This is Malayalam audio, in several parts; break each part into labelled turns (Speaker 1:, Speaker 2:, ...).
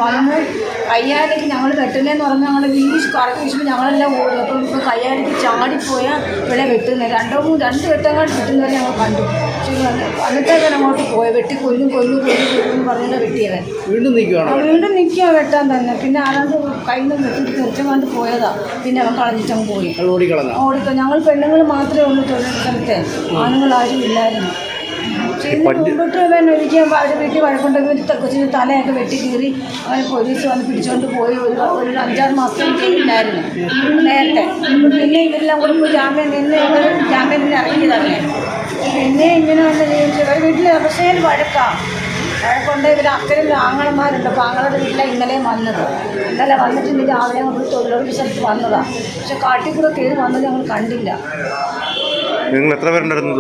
Speaker 1: വന്ന് കയ്യാടിക്ക് ഞങ്ങൾ വെട്ടുന്നതെന്ന് പറഞ്ഞാൽ ഞങ്ങൾ വീശ് കറക്കി വീശുമ്പോൾ ഞങ്ങളെല്ലാം ഓടും. അപ്പം ഇപ്പോൾ കയ്യാടിക്ക് ചാടിപ്പോയാൽ ഇവിടെ വെട്ടുന്നത് രണ്ട് വെട്ടങ്ങൾ വെട്ടുന്നവരെ ഞങ്ങൾ കണ്ടു. പക്ഷേ അന്നത്തേക്കാണ് അങ്ങോട്ട് പോയത്. വെട്ടി കൊല്ലും എന്ന് പറഞ്ഞാൽ വെട്ടിയത്. വീണ്ടും നിൽക്കുക വെട്ടാൻ തന്നെ. പിന്നെ ആരാണ്ട് കയ്യിൽ നിന്ന് വെട്ടിട്ട് തെറിച്ചും കണ്ട് പോയതാണ്. പിന്നെ അവൻ കളഞ്ഞിട്ടങ്ങ് പോയി. ഓടിക്കോ. ഞങ്ങൾ പെണ്ണുങ്ങൾ മാത്രമേ ഉള്ളൂ തൊഴിൽ സ്ഥലത്തെ, ആണുങ്ങളാരും ഇല്ലായിരുന്നു. മുമ്പോട്ട് അവൻ ഒരിക്കൽ അവർ വീട്ടിൽ വഴക്കുണ്ടെങ്കിൽ കൊച്ചിന് തലയൊക്കെ വെട്ടി കീറി അവൻ പോലീസ് വന്ന് പിടിച്ചുകൊണ്ട് പോയി. ഒരു 5-6 മാസം ജയിലിലായിരുന്നു നേരത്തെ. പിന്നെ ഇവരെല്ലാം കൂടി പോയി ജാമ്യത്തിൽ ഇറങ്ങിയതല്ലേ. പിന്നെ ഇങ്ങനെ വന്ന് ഇവർ വീട്ടിൽ പക്ഷേ വഴക്കുണ്ട്. ഇവർ അക്കരെ ആങ്ങളന്മാരുണ്ട്. അപ്പോൾ ആങ്ങളുടെ വീട്ടിലാണ് ഇന്നലെയും വന്നത്. ഇന്നലെ വന്നിട്ടുണ്ട്. രാവിലെ നമ്മൾ തൊഴിലുറപ്പ് സ്ഥലത്ത് വന്നതാണ്. പക്ഷെ കാട്ടിക്കൂടെ കയറി വന്നത് ഞങ്ങൾ കണ്ടില്ല.
Speaker 2: നിങ്ങൾ എത്ര പേരുണ്ടായിരുന്നു?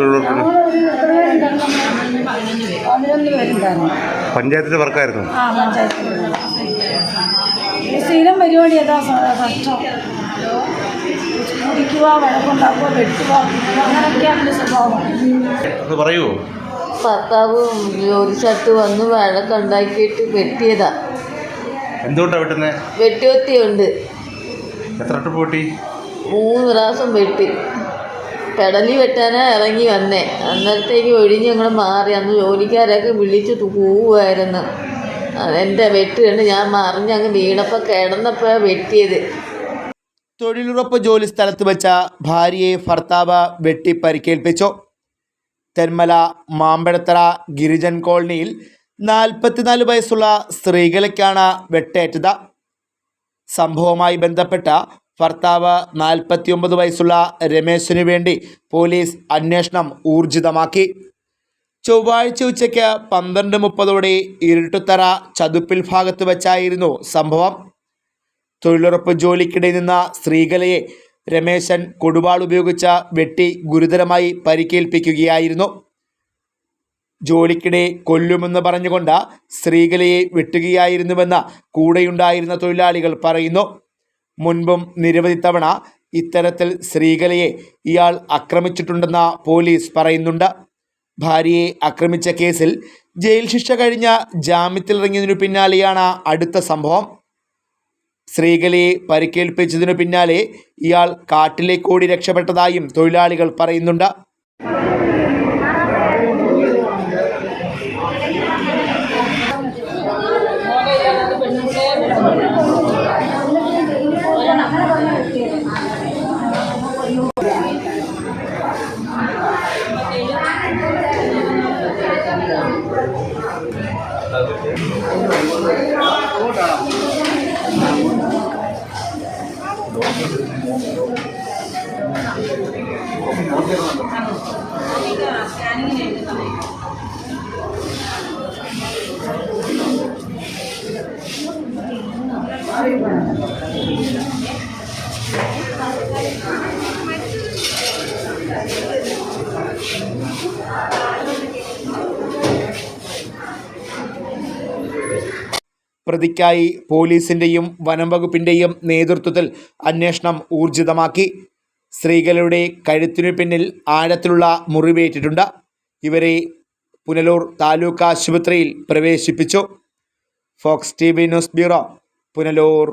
Speaker 1: 11 പേരുണ്ടായിരുന്നു.
Speaker 2: പഞ്ചായത്തിലെ വർക്കായിരുന്നു?
Speaker 1: ആ, പഞ്ചായത്തിൽ സ്ഥിരം പരിപാടി. ഏതാ കഷ്ടം. കുടിക്കുക, വഴക്കുണ്ടാക്കുക, വെട്ടുക, അങ്ങനെയൊക്കെയാണ് സ്വഭാവം.
Speaker 2: പറയൂ.
Speaker 3: ഭർത്താവ് ജോലി സ്ഥലത്ത് വന്ന് വഴക്കുണ്ടാക്കിയിട്ട് വെട്ടിയതാ.
Speaker 2: എന്തുകൊണ്ടാണ് വെട്ടുന്നത്?
Speaker 3: വെട്ടുവത്തിയുണ്ട്.
Speaker 2: എത്ര ട്രിപ്പ് വെട്ടി?
Speaker 3: 3 പ്രാവശ്യം വെട്ടി. പെടലി വെട്ടാനാ ഇറങ്ങി വന്നേ. അന്നേരത്തേക്ക് ഒഴിഞ്ഞ് ഞങ്ങൾ മാറി. അന്ന് ജോലിക്കാരൊക്കെ വിളിച്ച് പോവുമായിരുന്നു. എൻ്റെ വെട്ട് കണ്ട് ഞാൻ മറിഞ്ഞങ്ങ് വീണപ്പോൾ കിടന്നപ്പോഴാണ് വെട്ടിയത്.
Speaker 4: തൊഴിലുറപ്പ് ജോലി സ്ഥലത്ത് വെച്ച ഭാര്യയെ ഭർത്താവ് വെട്ടി പരിക്കേൽപ്പിച്ചു. തെന്മല മാമ്പഴത്തറ ഗിരിജൻ കോളനിയിൽ 44 വയസ്സുള്ള സ്ത്രീകൾക്കാണ് വെട്ടേറ്റത്. സംഭവവുമായി ബന്ധപ്പെട്ട ഭർത്താവ് 49 വയസ്സുള്ള രമേശിനു വേണ്ടി പോലീസ് അന്വേഷണം ഊർജിതമാക്കി. ചൊവ്വാഴ്ച ഉച്ചയ്ക്ക് 12:30 ഇരുട്ടുത്തറ ചതുപ്പിൽ ഭാഗത്ത് വെച്ചായിരുന്നു സംഭവം. തൊഴിലുറപ്പ് ജോലിക്കിടെ നിന്ന സ്ത്രീകളെ രമേശൻ കൊടുവാൾ ഉപയോഗിച്ച് വെട്ടി ഗുരുതരമായി പരിക്കേൽപ്പിക്കുകയായിരുന്നു. ജോലിക്കിടെ കൊല്ലുമെന്ന് പറഞ്ഞുകൊണ്ട് സ്ത്രീകളെ വെട്ടുകയായിരുന്നുവെന്ന് കൂടെയുണ്ടായിരുന്ന തൊഴിലാളികൾ പറയുന്നു. മുൻപും നിരവധി തവണ ഇത്തരത്തിൽ സ്ത്രീകളെ ഇയാൾ ആക്രമിച്ചിട്ടുണ്ടെന്ന് പോലീസ് പറയുന്നുണ്ട്. ഭാര്യയെ ആക്രമിച്ച കേസിൽ ജയിൽ ശിക്ഷ കഴിഞ്ഞ ജാമ്യത്തിലിറങ്ങിയതിനു പിന്നാലെയാണ് അടുത്ത സംഭവം. സ്ത്രീകളെ പരിക്കേൽപ്പിച്ചതിനു പിന്നാലെ ഇയാൾ കാട്ടിലേക്കോടി രക്ഷപ്പെട്ടതായും തൊഴിലാളികൾ പറയുന്നുണ്ട്. പ്രതിക്കായി പോലീസിൻ്റെയും വനം വകുപ്പിൻ്റെയും നേതൃത്വത്തിൽ അന്വേഷണം ഊർജിതമാക്കി. സ്ത്രീകളുടെ കഴുത്തിനു പിന്നിൽ ആഴത്തിലുള്ള മുറിവേറ്റിട്ടുണ്ട്. ഇവരെ പുനലൂർ താലൂക്ക് ആശുപത്രിയിൽ പ്രവേശിപ്പിച്ചു. Fox TV news bureau, Punalur.